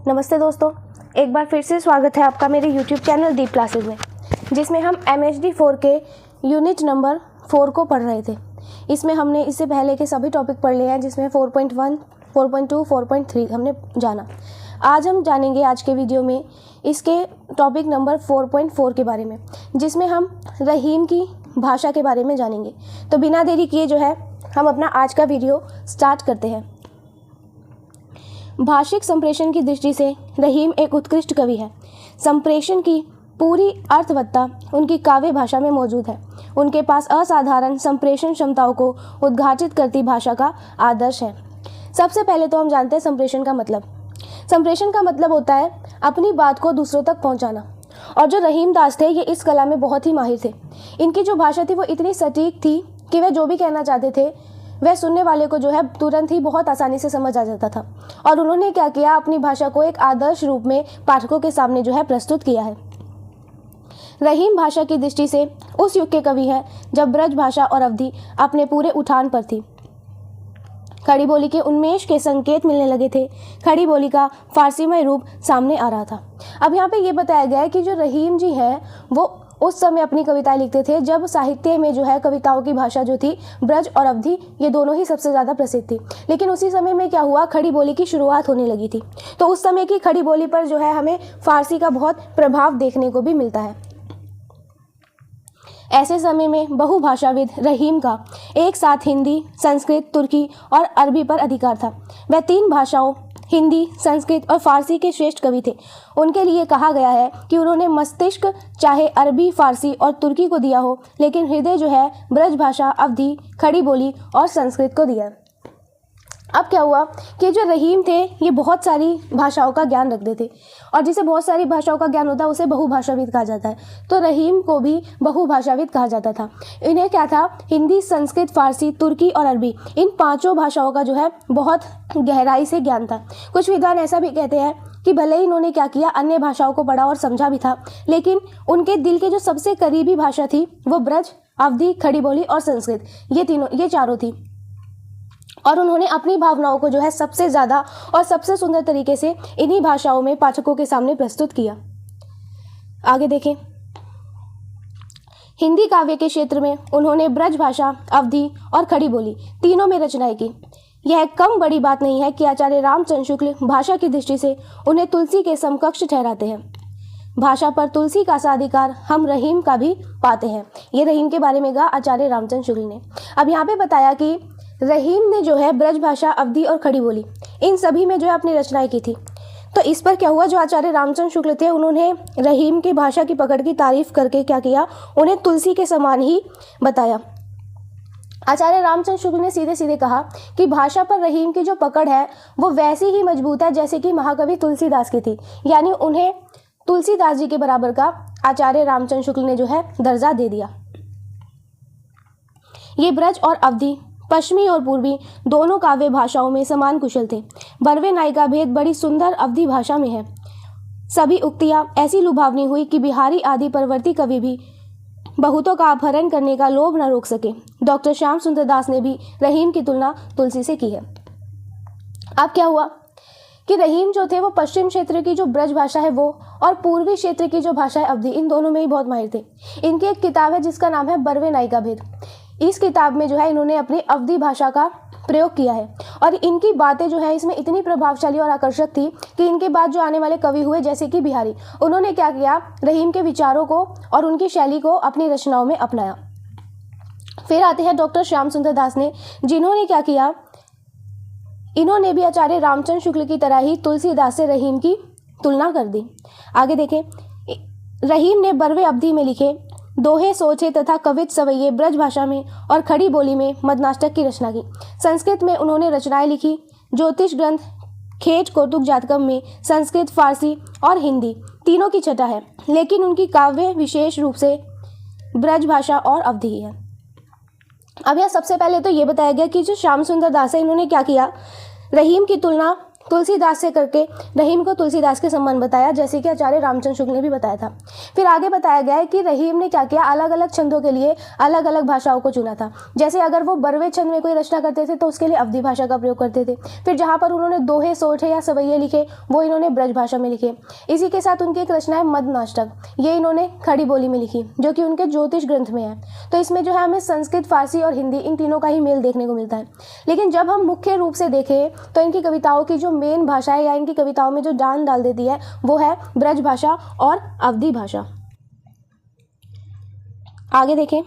नमस्ते दोस्तों, एक बार फिर से स्वागत है आपका मेरे YouTube चैनल डीप क्लासेस में, जिसमें हम MHD 4 के यूनिट नंबर 4 को पढ़ रहे थे। इसमें हमने इससे पहले के सभी टॉपिक पढ़ लिए हैं, जिसमें 4.1, 4.2, 4.3 हमने जाना। आज हम जानेंगे आज के वीडियो में इसके टॉपिक नंबर 4.4 के बारे में, जिसमें हम रहीम की भाषा के बारे में जानेंगे। तो बिना देरी किए जो है हम अपना आज का वीडियो स्टार्ट करते हैं। भाषिक संप्रेषण की दृष्टि से रहीम एक उत्कृष्ट कवि है। संप्रेषण की पूरी अर्थवत्ता उनकी काव्य भाषा में मौजूद है। उनके पास असाधारण संप्रेषण क्षमताओं को उद्घाटित करती भाषा का आदर्श है। सबसे पहले तो हम जानते हैं संप्रेषण का मतलब। संप्रेषण का मतलब होता है अपनी बात को दूसरों तक पहुंचाना। और जो रहीम दास थे, ये इस कला में बहुत ही माहिर थे। इनकी जो भाषा थी वो इतनी सटीक थी कि वे जो भी कहना चाहते थे वह सुनने वाले को जो है तुरंत ही बहुत आसानी से समझ आ जाता था। और उन्होंने क्या किया, अपनी भाषा को एक आदर्श रूप में पाठकों के सामने जो है प्रस्तुत किया है। रहीम भाषा की दृष्टि से उस युग के कवि हैं जब ब्रज भाषा और अवधी अपने पूरे उठान पर थी। खड़ी बोली के उन्मेष के संकेत मिलने लगे थे। खड़ी बोली का फारसीमय रूप सामने आ रहा था। अब यहाँ पे ये बताया गया है कि जो रहीम जी हैं वो उस समय अपनी कविताएं लिखते थे जब साहित्य में जो है कविताओं की भाषा जो थी ब्रज और अवधी, ये दोनों ही सबसे ज़्यादा प्रसिद्ध थी। लेकिन उसी समय में क्या हुआ, खड़ी बोली की शुरुआत होने लगी थी। तो उस समय की खड़ी बोली पर जो है हमें फारसी का बहुत प्रभाव देखने को भी मिलता है। ऐसे समय में बहुभाषाविद रहीम का एक साथ हिंदी, संस्कृत, तुर्की और अरबी पर अधिकार था। वह 3 भाषाओं हिंदी, संस्कृत और फारसी के श्रेष्ठ कवि थे। उनके लिए कहा गया है कि उन्होंने मस्तिष्क चाहे अरबी, फारसी और तुर्की को दिया हो, लेकिन हृदय जो है ब्रज भाषा, अवधी, खड़ी बोली और संस्कृत को दिया। अब क्या हुआ कि जो रहीम थे ये बहुत सारी भाषाओं का ज्ञान रखते थे, और जिसे बहुत सारी भाषाओं का ज्ञान होता है उसे बहुभाषाविद कहा जाता है। तो रहीम को भी बहुभाषाविद कहा जाता था। इन्हें क्या था, हिंदी, संस्कृत, फारसी, तुर्की और अरबी, इन 5 भाषाओं का जो है बहुत गहराई से ज्ञान था। कुछ विद्वान ऐसा भी कहते हैं कि भले ही इन्होंने क्या किया, अन्य भाषाओं को पढ़ा और समझा भी था, लेकिन उनके दिल के जो सबसे करीबी भाषा थी वो ब्रज, अवधी, खड़ी बोली और संस्कृत, ये चारों थी। और उन्होंने अपनी भावनाओं को जो है सबसे ज़्यादा और सबसे सुंदर तरीके से इन्हीं भाषाओं में पाठकों के सामने प्रस्तुत किया। आगे देखें, हिंदी काव्य के क्षेत्र में उन्होंने ब्रज भाषा, अवधी और खड़ी बोली तीनों में रचनाएं की। यह कम बड़ी बात नहीं है कि आचार्य रामचंद्र शुक्ल भाषा की दृष्टि से उन्हें तुलसी के समकक्ष ठहराते हैं। भाषा पर तुलसी का साधिकार हम रहीम का भी पाते हैं। ये रहीम के बारे में कहा आचार्य रामचंद्र शुक्ल ने। अब यहाँ पे बताया कि रहीम ने जो है ब्रज भाषा, अवधी और खड़ी बोली, इन सभी में जो है अपनी रचनाएं की थी। तो इस पर क्या हुआ, जो आचार्य रामचंद्र शुक्ल थे उन्होंने रहीम की भाषा की पकड़ की तारीफ करके क्या किया, उन्हें तुलसी के समान ही बताया। आचार्य रामचंद्र शुक्ल ने सीधे सीधे कहा कि भाषा पर रहीम की जो पकड़ है वो वैसी ही मजबूत है जैसे कि महाकवि तुलसीदास की थी। यानी उन्हें तुलसीदास जी के बराबर का आचार्य रामचंद्र शुक्ल ने जो है दर्जा दे दिया। ये ब्रज और अवधी पश्चिमी और पूर्वी दोनों काव्य भाषाओं में समान कुशल थे। बरवे नाई का भेद बड़ी सुंदर अवधी भाषा में है। सभी उक्तियां ऐसी लुभावनी हुई कि बिहारी आदि परवर्ती कवि भी बहुतों का अपहरण करने का लोभ न रोक सके। डॉक्टर श्याम सुंदर दास ने भी रहीम की तुलना तुलसी से की है। अब क्या हुआ कि रहीम जो थे वो पश्चिम क्षेत्र की जो ब्रज भाषा है वो, और पूर्वी क्षेत्र की जो भाषा है अवधी, इन दोनों में ही बहुत माहिर थे। इनकी एक किताब है जिसका नाम है बरवे नाई का भेद। इस किताब में जो है इन्होंने अपनी अवधी भाषा का प्रयोग किया है, और इनकी बातें जो है इसमें इतनी प्रभावशाली और आकर्षक थी कि इनके बाद जो आने वाले कवि हुए जैसे कि बिहारी, उन्होंने क्या किया, रहीम के विचारों को और उनकी शैली को अपनी रचनाओं में अपनाया। फिर आते हैं डॉक्टर श्याम सुंदर दास ने, जिन्होंने क्या किया, इन्होंने भी आचार्य रामचंद्र शुक्ल की तरह ही तुलसीदास से रहीम की तुलना कर दी। आगे देखें, रहीम ने बरवे अवधी में लिखे दोहे, सोचे तथा कवित सवैये ब्रज भाषा में और खड़ी बोली में मदनाष्टक की रचना की। संस्कृत में उन्होंने रचनाएं लिखी। ज्योतिष ग्रंथ खेट कौतुक जातकम में संस्कृत, फारसी और हिंदी तीनों की छटा है, लेकिन उनकी काव्य विशेष रूप से ब्रज भाषा और अवधी है। अब यहाँ सबसे पहले तो ये बताया गया कि जो श्याम सुंदर दास है इन्होंने क्या किया, रहीम की तुलना तुलसीदास से करके रहीम को तुलसीदास के समान बताया, जैसे कि आचार्य रामचंद्र शुक्ल ने भी बताया था। फिर आगे बताया गया है कि रहीम ने क्या किया, अलग अलग छंदों के लिए अलग अलग भाषाओं को चुना था। जैसे अगर वो बरवे छंद में कोई रचना करते थे तो उसके लिए अवधी भाषा का प्रयोग करते थे। फिर जहाँ पर उन्होंने दोहे, सोठे या सवैये लिखे वो इन्होंने ब्रज भाषा में लिखे। इसी के साथ उनकी एक रचना है मदनाष्टक, ये इन्होंने खड़ी बोली में लिखी, जो कि उनके ज्योतिष ग्रंथ में है। तो इसमें जो है हमें संस्कृत, फारसी और हिंदी इन तीनों का ही मेल देखने को मिलता है। लेकिन जब हम मुख्य रूप से देखें तो इनकी कविताओं की जो मेन भाषा है या इनकी कविताओं में जो जान डाल देती है वो है ब्रज भाषा और अवधी भाषा। आगे देखें,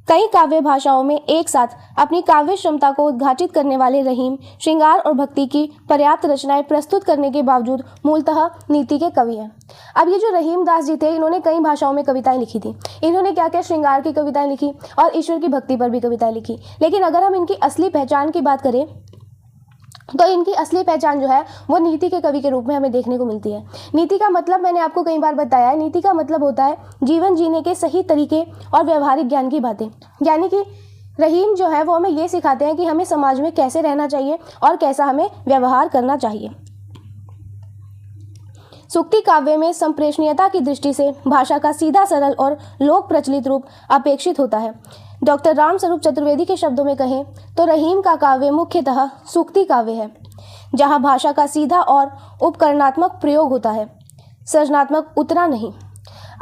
कई काव्य भाषाओं में एक साथ अपनी काव्य क्षमता को उद्घाटित करने वाले रहीम श्रृंगार और भक्ति की पर्याप्त रचनाएं प्रस्तुत करने के बावजूद मूलतः नीति के कवि हैं। अब ये जो रहीम दास जी थे, इन्होंने कई भाषाओं में कविताएं लिखी थी। इन्होंने क्या क्या श्रृंगार की कविताएं लिखी और ईश्वर की भक्ति पर भी कविताएं लिखी। लेकिन अगर हम इनकी असली पहचान की बात करें तो इनकी असली पहचान जो है वो नीति के कवि के रूप में हमें देखने को मिलती है। नीति का मतलब मैंने आपको कई बार बताया है, नीति का मतलब होता है जीवन जीने के सही तरीके और व्यवहारिक ज्ञान की बातें। यानी कि रहीम जो है वो हमें ये सिखाते हैं कि हमें समाज में कैसे रहना चाहिए और कैसा हमें व्यवहार करना चाहिए। सूक्ति काव्य में संप्रेषणीयता की दृष्टि से भाषा का सीधा, सरल और लोक प्रचलित रूप अपेक्षित होता है। डॉक्टर रामस्वरूप चतुर्वेदी के शब्दों में कहें तो रहीम का काव्य मुख्यतः सूक्ति काव्य है, जहां भाषा का सीधा और उपकरणात्मक प्रयोग होता है, सृजनात्मक उतना नहीं।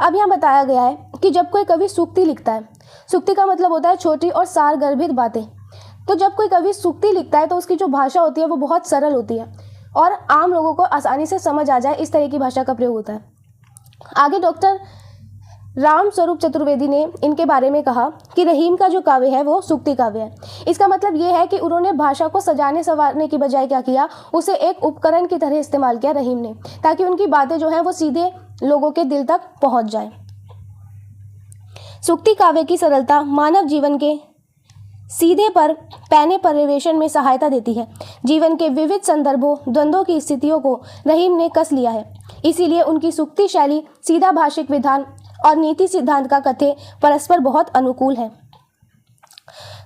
अब यहाँ बताया गया है कि जब कोई कवि सूक्ति लिखता है, सूक्ति का मतलब होता है छोटी और सारगर्भित बातें। तो जब कोई कवि सूक्ति लिखता है तो उसकी जो भाषा होती है वो बहुत सरल होती है और आम लोगों को आसानी से समझ आ जाए, इस तरह की भाषा का प्रयोग होता है। आगे डॉक्टर रामस्वरूप चतुर्वेदी ने इनके बारे में कहा कि रहीम का जो काव्य है वो सूक्ति काव्य है। इसका मतलब ये है कि उन्होंने भाषा को सजाने संवारने की बजाय क्या किया, उसे एक उपकरण की तरह इस्तेमाल किया रहीम ने, ताकि उनकी बातें जो हैं वो सीधे लोगों के दिल तक पहुंच जाए। सूक्ति काव्य की सरलता मानव जीवन के सीधे पर पैने परिवेशन में सहायता देती है। जीवन के विविध संदर्भों, द्वंद्वों की स्थितियों को रहीम ने कस लिया है। इसीलिए उनकी सूक्ति शैली सीधा भाषिक विधान और नीति सिद्धांत का कथ्य परस्पर बहुत अनुकूल है।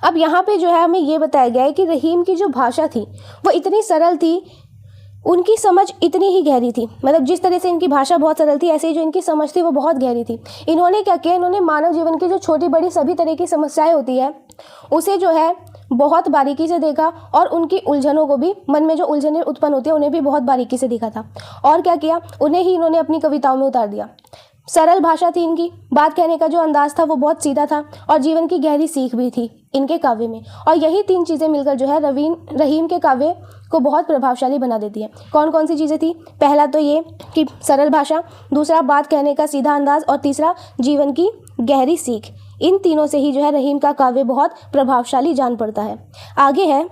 अब यहाँ पे जो है हमें ये बताया गया है कि रहीम की जो भाषा थी वो इतनी सरल थी, उनकी समझ इतनी ही गहरी थी। मतलब जिस तरह से इनकी भाषा बहुत सरल थी, ऐसे ही जो इनकी समझ थी वो बहुत गहरी थी। इन्होंने क्या किया, इन्होंने मानव जीवन की जो छोटी बड़ी सभी तरह की समस्याएं होती है उसे जो है बहुत बारीकी से देखा और उनकी उलझनों को भी, मन में जो उलझनें उत्पन्न होती है उन्हें भी बहुत बारीकी से देखा था। और क्या किया, उन्हें ही इन्होंने अपनी कविताओं में उतार दिया। सरल भाषा थी इनकी, बात कहने का जो अंदाज था वो बहुत सीधा था और जीवन की गहरी सीख भी थी इनके काव्य में। और यही तीन चीज़ें मिलकर जो है रहीम के काव्य को बहुत प्रभावशाली बना देती है। कौन कौन सी चीज़ें थी? पहला तो ये कि सरल भाषा, दूसरा बात कहने का सीधा अंदाज और तीसरा जीवन की गहरी सीख। इन तीनों से ही जो है रहीम का काव्य बहुत प्रभावशाली जान पड़ता है। आगे है,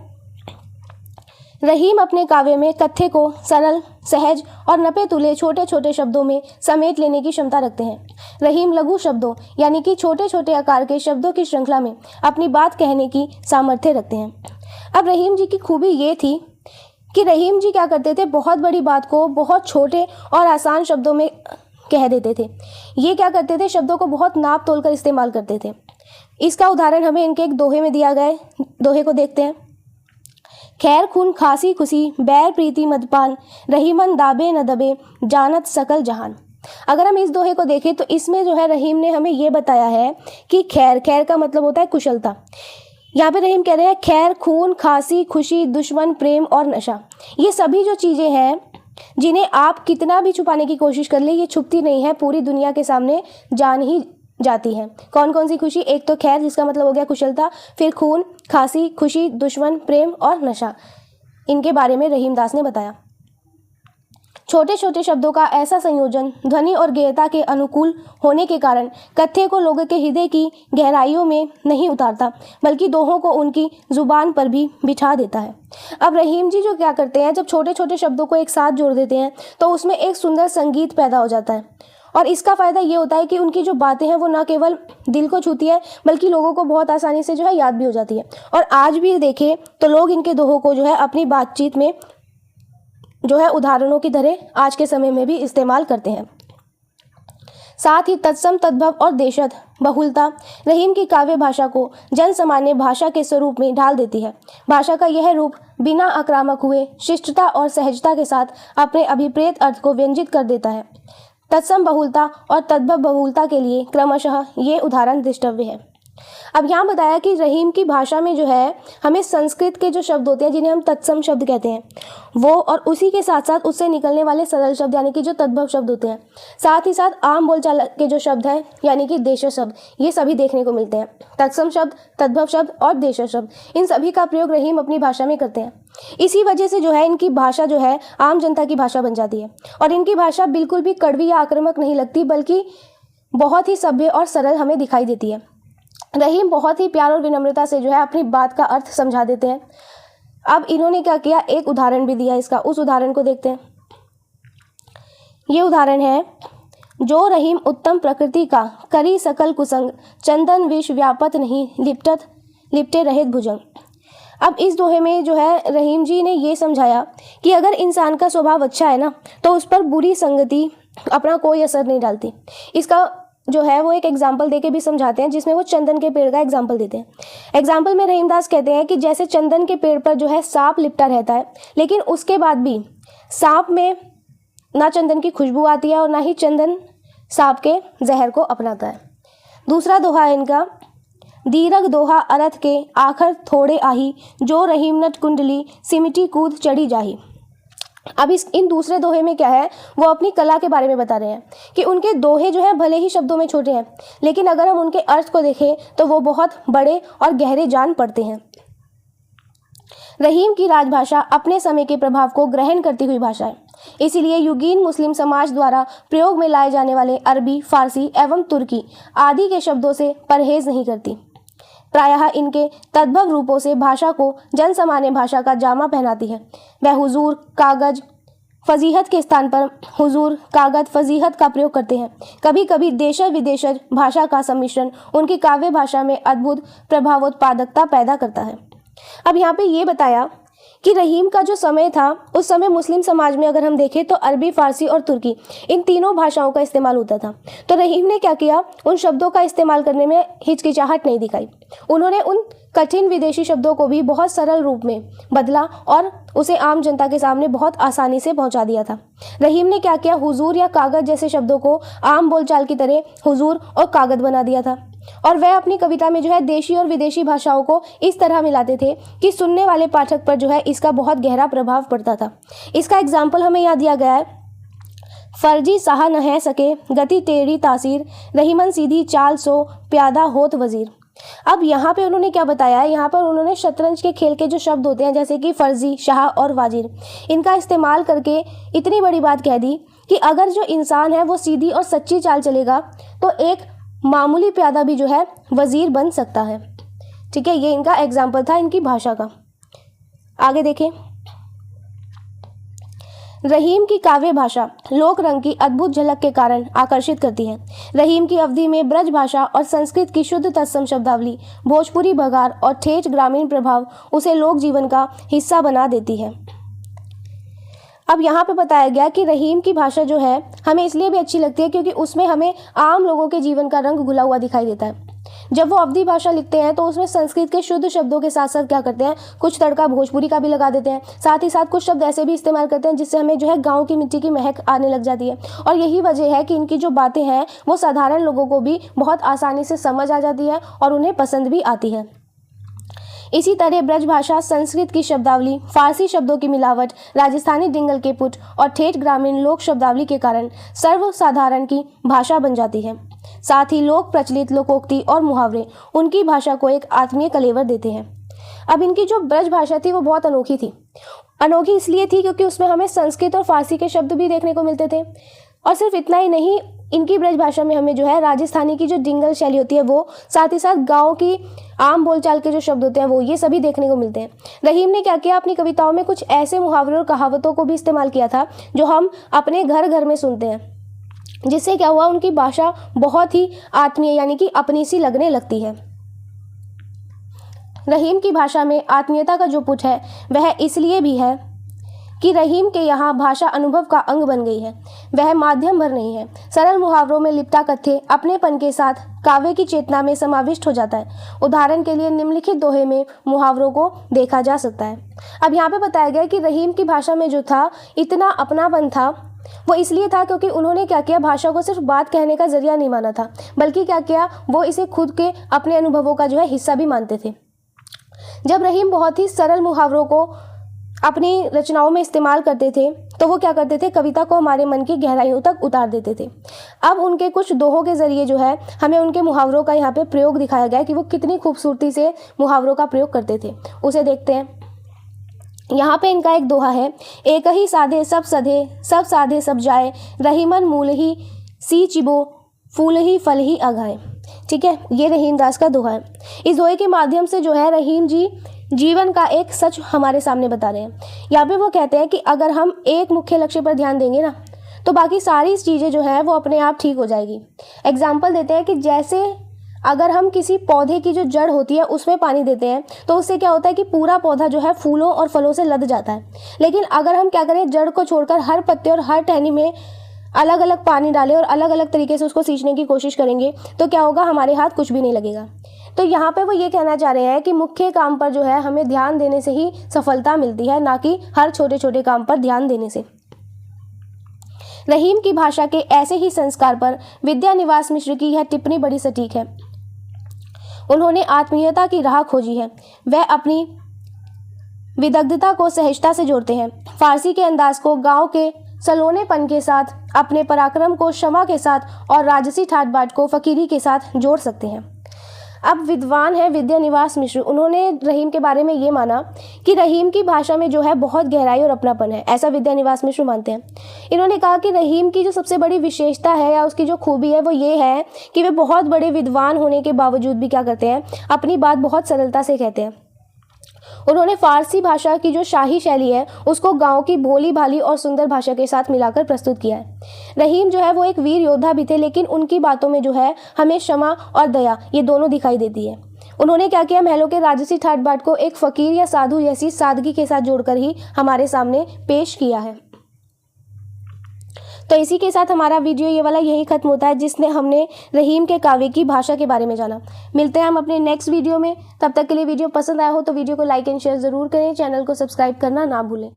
रहीम अपने काव्य में कथ्य को सरल, सहज और नपे तुले छोटे छोटे शब्दों में समेट लेने की क्षमता रखते हैं। रहीम लघु शब्दों यानी कि छोटे छोटे आकार के शब्दों की श्रृंखला में अपनी बात कहने की सामर्थ्य रखते हैं। अब रहीम जी की खूबी ये थी कि रहीम जी क्या करते थे, बहुत बड़ी बात को बहुत छोटे और आसान शब्दों में कह देते थे। ये क्या करते थे, शब्दों को बहुत नाप तोल कर इस्तेमाल करते थे। इसका उदाहरण हमें इनके एक दोहे में दिया गया है। दोहे को देखते हैं। खैर खून खासी खुशी, बैर प्रीति मदपान, रहीमन दाबे न दबे, जानत सकल जहान। अगर हम इस दोहे को देखें तो इसमें जो है रहीम ने हमें ये बताया है कि खैर, खैर का मतलब होता है कुशलता। यहाँ पे रहीम कह रहे हैं खैर, खून, खांसी, खुशी, दुश्मन, प्रेम और नशा, ये सभी जो चीज़ें हैं जिन्हें आप कितना भी छुपाने की कोशिश कर ले, ये छुपती नहीं है, पूरी दुनिया के सामने जान ही जाती है। कौन कौन सी खुशी? एक तो खैर जिसका मतलब हो गया कुशलता, फिर खून, खांसी, खुशी, दुश्मन, प्रेम और नशा। इनके बारे में रहीम दास ने बताया। छोटे छोटे शब्दों का ऐसा संयोजन ध्वनि और गेयता के अनुकूल होने के कारण कथ्य को लोगों के हृदय की गहराइयों में नहीं उतारता, बल्कि दोहों को उनकी जुबान पर भी बिठा देता है। अब रहीम जी जो क्या करते हैं, जब छोटे छोटे शब्दों को एक साथ जोड़ देते हैं तो उसमें एक सुंदर संगीत पैदा हो जाता है। और इसका फ़ायदा ये होता है कि उनकी जो बातें हैं वो ना केवल दिल को छूती है बल्कि लोगों को बहुत आसानी से जो है याद भी हो जाती है। और आज भी देखें तो लोग इनके दोहों को जो है अपनी बातचीत में जो है उदाहरणों की तरह आज के समय में भी इस्तेमाल करते हैं। साथ ही तत्सम, तद्भव और देशज बहुलता रहीम की काव्य भाषा को जन सामान्य भाषा के स्वरूप में ढाल देती है। भाषा का यह रूप बिना आक्रामक हुए शिष्टता और सहजता के साथ अपने अभिप्रेत अर्थ को व्यंजित कर देता है। तत्सम बहुलता और तद्भव बहुलता के लिए क्रमशः ये उदाहरण दृष्टव्य है। अब यहाँ बताया कि रहीम की भाषा में जो है हमें संस्कृत के जो शब्द होते हैं जिन्हें हम तत्सम शब्द कहते हैं वो, और उसी के साथ साथ उससे निकलने वाले सरल शब्द यानी कि जो तद्भव शब्द होते हैं, साथ ही साथ आम बोलचाल के जो शब्द हैं यानी कि देशज शब्द, ये सभी देखने को मिलते हैं। तत्सम शब्द, तद्भव शब्द और देशज शब्द, इन सभी का प्रयोग रहीम अपनी भाषा में करते हैं। इसी वजह से जो है इनकी भाषा जो है आम जनता की भाषा बन जाती है और इनकी भाषा बिल्कुल भी कड़वी या आक्रामक नहीं लगती, बल्कि बहुत ही सभ्य और सरल हमें दिखाई देती है। रहीम बहुत ही प्यार और विनम्रता से जो है अपनी बात का अर्थ समझा देते हैं। अब इन्होंने क्या किया, एक उदाहरण भी दिया इसका, उस उदाहरण को देखते हैं। ये उदाहरण है, जो रहीम उत्तम प्रकृति का करी सकल कुसंग, चंदन विष व्यापत नहीं लिपटे रहित भुजंग। अब इस दोहे में जो है रहीम जी ने ये समझाया कि अगर इंसान का स्वभाव अच्छा है ना तो उस पर बुरी संगति अपना कोई असर नहीं डालती। इसका जो है वो एक एग्जाम्पल देके भी समझाते हैं, जिसमें वो चंदन के पेड़ का एग्जाम्पल देते हैं। एग्जाम्पल में रहीमदास कहते हैं कि जैसे चंदन के पेड़ पर जो है सांप लिपटा रहता है, लेकिन उसके बाद भी सांप में ना चंदन की खुशबू आती है और ना ही चंदन सांप के जहर को अपनाता है। दूसरा दोहा है इनका, दीरघ दोहा अरथ के आखर थोड़े आही, जो रहीम नट कुंडली सिमटी कूद चढ़ी जाही। अब इन दूसरे दोहे में क्या है, वो अपनी कला के बारे में बता रहे हैं कि उनके दोहे जो है भले ही शब्दों में छोटे हैं, लेकिन अगर हम उनके अर्थ को देखें तो वो बहुत बड़े और गहरे जान पड़ते हैं। रहीम की राजभाषा अपने समय के प्रभाव को ग्रहण करती हुई भाषा है, इसीलिए युगीन मुस्लिम समाज द्वारा प्रयोग में लाए जाने वाले अरबी, फारसी एवं तुर्की आदि के शब्दों से परहेज नहीं करती। प्रायः इनके तद्भव रूपों से भाषा को जन सामान्य भाषा का जामा पहनाती है। वह हुजूर, कागज, फजीहत के स्थान पर हुजूर, कागज, फजीहत का प्रयोग करते हैं। कभी कभी देशज विदेशज भाषा का सम्मिश्रण उनकी काव्य भाषा में अद्भुत प्रभावोत्पादकता पैदा करता है। अब यहाँ पे ये बताया कि रहीम का जो समय था उस समय मुस्लिम समाज में अगर हम देखें तो अरबी, फारसी और तुर्की इन तीनों भाषाओं का इस्तेमाल होता था। तो रहीम ने क्या किया, उन शब्दों का इस्तेमाल करने में हिचकिचाहट नहीं दिखाई। उन्होंने उन कठिन विदेशी शब्दों को भी बहुत सरल रूप में बदला और उसे आम जनता के सामने बहुत आसानी से पहुंचा दिया था। रहीम ने क्या किया, हुजूर या कागज जैसे शब्दों को आम बोलचाल की तरह हुजूर और कागज बना दिया था। और वह अपनी कविता में जो है देशी और विदेशी भाषाओं को इस तरह मिलाते थे कि सुनने वाले पाठक पर जो है इसका बहुत गहरा प्रभाव पड़ता था। इसका एग्जाम्पल हमें यहाँ दिया गया है, फर्जी सहा न है सके गति टेढ़ी तासीर, रहीमन सीधी चाल सो प्यादा होत वजीर। अब यहाँ पे उन्होंने क्या बताया है, यहाँ पर उन्होंने शतरंज के खेल के जो शब्द होते हैं जैसे कि फर्जी, शाह और वाजिर, इनका इस्तेमाल करके इतनी बड़ी बात कह दी कि अगर जो इंसान है वो सीधी और सच्ची चाल चलेगा तो एक मामूली प्यादा भी जो है वजीर बन सकता है। ठीक है, ये इनका एग्जाम्पल था इनकी भाषा का। आगे देखें, रहीम की काव्य भाषा लोक रंग की अद्भुत झलक के कारण आकर्षित करती है। रहीम की अवधि में ब्रज भाषा और संस्कृत की शुद्ध तत्सम शब्दावली, भोजपुरी बघार और ठेठ ग्रामीण प्रभाव उसे लोक जीवन का हिस्सा बना देती है। अब यहाँ पे बताया गया कि रहीम की भाषा जो है हमें इसलिए भी अच्छी लगती है क्योंकि उसमें हमें आम लोगों के जीवन का रंग घुला हुआ दिखाई देता है। जब वो अवधी भाषा लिखते हैं तो उसमें संस्कृत के शुद्ध शब्दों के साथ साथ क्या करते हैं, कुछ तड़का भोजपुरी का भी लगा देते हैं। साथ ही साथ कुछ शब्द ऐसे भी इस्तेमाल करते हैं जिससे हमें जो है गाँव की मिट्टी की महक आने लग जाती है। और यही वजह है कि इनकी जो बातें हैं वो साधारण लोगों को भी बहुत आसानी से समझ आ जाती है और उन्हें पसंद भी आती है। इसी तरह ब्रज भाषा, संस्कृत की शब्दावली, फारसी शब्दों की मिलावट, राजस्थानी डिंगल के पुट और ठेठ ग्रामीण लोक शब्दावली के कारण सर्वसाधारण की भाषा बन जाती है। साथ ही लोक प्रचलित लोकोक्ति और मुहावरे उनकी भाषा को एक आत्मीय कलेवर देते हैं। अब इनकी जो ब्रज भाषा थी वो बहुत अनोखी थी। अनोखी इसलिए थी क्योंकि उसमें हमें संस्कृत और फारसी के शब्द भी देखने को मिलते थे। और सिर्फ इतना ही नहीं, इनकी ब्रज भाषा में हमें जो है राजस्थानी की जो डिंगल शैली होती है वो, साथ ही साथ गांव की आम बोलचाल के जो शब्द होते हैं वो, ये सभी देखने को मिलते हैं। रहीम ने क्या किया, अपनी कविताओं में कुछ ऐसे मुहावरे और कहावतों को भी इस्तेमाल किया था जो हम अपने घर घर में सुनते हैं, जिससे क्या हुआ, उनकी भाषा बहुत ही आत्मीय यानी कि अपनी सी लगने लगती है। रहीम की भाषा में आत्मीयता का जो पुट है वह इसलिए भी है कि रहीम के यहाँ भाषा अनुभव का अंग बन गई है, वह माध्यम भर नहीं है। सरल मुहावरों में लिपटा कथ्य अपनेपन के साथ काव्य की चेतना में समाविष्ट हो जाता है। उदाहरण के लिए निम्नलिखित दोहे में मुहावरों को देखा जा सकता है। अब यहाँ पे बताया गया कि रहीम की भाषा में जो था इतना अपनापन था, वो इसलिए था क्योंकि उन्होंने क्या किया, भाषा को सिर्फ बात कहने का जरिया नहीं माना था, बल्कि क्या किया, वो इसे खुद के अपने अनुभवों का जो है हिस्सा भी मानते थे। जब रहीम बहुत ही सरल मुहावरों को अपनी रचनाओं में इस्तेमाल करते थे तो वो क्या करते थे, कविता को हमारे मन की गहराइयों तक उतार देते थे। अब उनके कुछ दोहों के जरिए जो है हमें उनके मुहावरों का यहाँ पे प्रयोग दिखाया गया कि वो कितनी खूबसूरती से मुहावरों का प्रयोग करते थे। उसे देखते हैं। यहाँ पे इनका एक दोहा है, एक ही साधे सब सधे, सब साधे सब जाए, रहीमन मूल ही सी चिबो, फूल ही फल ही अघाए। ठीक है, ये रहीम दास का दोहा है। इस दोहे के माध्यम से जो है रहीम जी जीवन का एक सच हमारे सामने बता रहे हैं। यहाँ पे वो कहते हैं कि अगर हम एक मुख्य लक्ष्य पर ध्यान देंगे ना, तो बाकी सारी चीज़ें जो है वो अपने आप ठीक हो जाएगी। एग्जाम्पल देते हैं कि जैसे अगर हम किसी पौधे की जो जड़ होती है उसमें पानी देते हैं तो उससे क्या होता है कि पूरा पौधा जो है फूलों और फलों से लद जाता है। लेकिन अगर हम क्या करें, जड़ को छोड़कर हर पत्ते और हर टहनी में अलग अलग पानी डालें और अलग अलग तरीके से उसको सींचने की कोशिश करेंगे तो क्या होगा, हमारे हाथ कुछ भी नहीं लगेगा। तो यहाँ पे वो ये कहना चाह रहे हैं कि मुख्य काम पर जो है हमें ध्यान देने से ही सफलता मिलती है, ना कि हर छोटे छोटे काम पर ध्यान देने से। रहीम की भाषा के ऐसे ही संस्कार पर विद्यानिवास मिश्र की यह टिप्पणी बड़ी सटीक है। उन्होंने आत्मीयता की राह खोजी है, वह अपनी विदग्धता को सहजता से जोड़ते हैं। फारसी के अंदाज को गांव के सलोनेपन के साथ, अपने पराक्रम को क्षमा के साथ और राजसी ठाट बाट को फकीरी के साथ जोड़ सकते हैं। अब विद्वान है विद्यानिवास मिश्र, उन्होंने रहीम के बारे में ये माना कि रहीम की भाषा में जो है बहुत गहराई और अपनापन है, ऐसा विद्यानिवास मिश्र मानते हैं। इन्होंने कहा कि रहीम की जो सबसे बड़ी विशेषता है या उसकी जो खूबी है वो ये है कि वे बहुत बड़े विद्वान होने के बावजूद भी क्या करते हैं, अपनी बात बहुत सरलता से कहते हैं। उन्होंने फारसी भाषा की जो शाही शैली है उसको गांव की भोली भाली और सुंदर भाषा के साथ मिलाकर प्रस्तुत किया है। रहीम जो है वो एक वीर योद्धा भी थे, लेकिन उनकी बातों में जो है हमें क्षमा और दया ये दोनों दिखाई देती है। उन्होंने क्या किया, महलों के राजसी ठाट बाट को एक फकीर या साधु जैसी सादगी के साथ जोड़कर ही हमारे सामने पेश किया है। तो इसी के साथ हमारा वीडियो ये वाला यही खत्म होता है, जिसने हमने रहीम के काव्य की भाषा के बारे में जाना। मिलते हैं हम अपने नेक्स्ट वीडियो में, तब तक के लिए वीडियो पसंद आया हो तो वीडियो को लाइक एंड शेयर जरूर करें, चैनल को सब्सक्राइब करना ना भूलें।